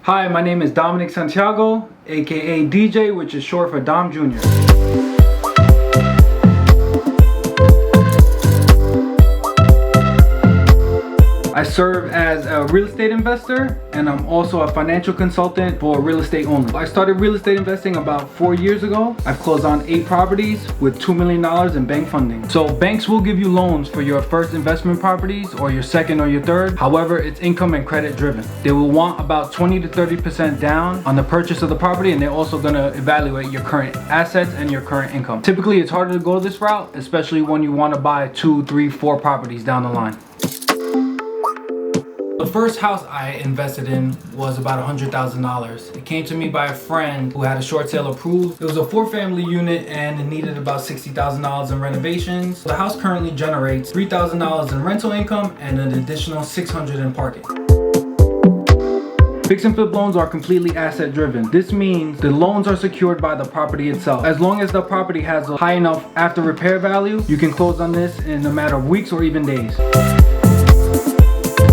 Hi, my name is Dominic Santiago, aka DJ, which is short for Dom Jr. I serve as a real estate investor, and I'm also a financial consultant for real estate only. I started real estate investing about 4 years ago. I've closed on 8 properties with $2 million in bank funding. So banks will give you loans for your first investment properties or your second or your third. However, it's income and credit driven. They will want about 20 to 30% down on the purchase of the property, and they're also gonna evaluate your current assets and your current income. Typically, it's harder to go this route, especially when you wanna buy 2, 3, 4 properties down the line. The first house I invested in was about $100,000. It came to me by a friend who had a short sale approved. It was a 4-family unit and it needed about $60,000 in renovations. The house currently generates $3,000 in rental income and an additional $600 in parking. Fix and flip loans are completely asset driven. This means the loans are secured by the property itself. As long as the property has a high enough after repair value, you can close on this in a matter of weeks or even days.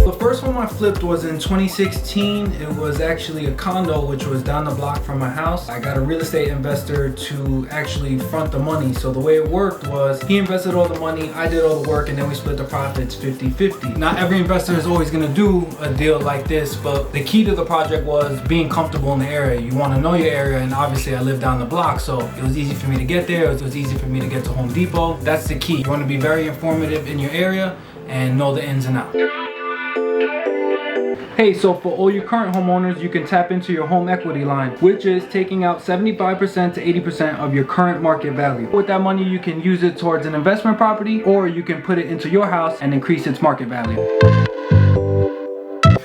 The first home I flipped was in 2016. It was actually a condo which was down the block from my house. I got a real estate investor to actually front the money. So the way it worked was he invested all the money, I did all the work, and then we split the profits 50-50. Not every investor is always gonna do a deal like this, but the key to the project was being comfortable in the area. You wanna know your area, and obviously I live down the block, so it was easy for me to get there. It was easy for me to get to Home Depot. That's the key. You wanna be very informative in your area and know the ins and outs. Hey, so for all your current homeowners, you can tap into your home equity line, which is taking out 75% to 80% of your current market value. With that money, you can use it towards an investment property, or you can put it into your house and increase its market value.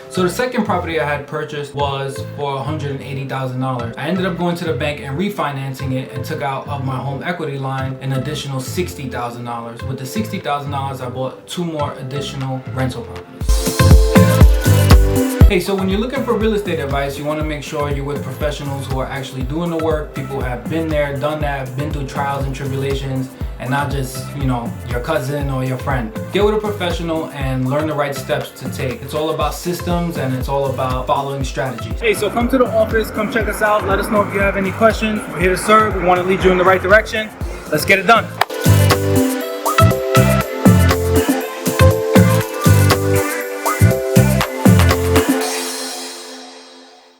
So the second property I had purchased was for $180,000. I ended up going to the bank and refinancing it and took out of my home equity line an additional $60,000. With the $60,000, I bought 2 more additional rental properties. Hey, so when you're looking for real estate advice, you want to make sure you're with professionals who are actually doing the work, people who have been there, done that, been through trials and tribulations, and not just, your cousin or your friend. Get with a professional and learn the right steps to take. It's all about systems and it's all about following strategies. Hey, so come to the office, come check us out. Let us know if you have any questions. We're here to serve. We want to lead you in the right direction. Let's get it done.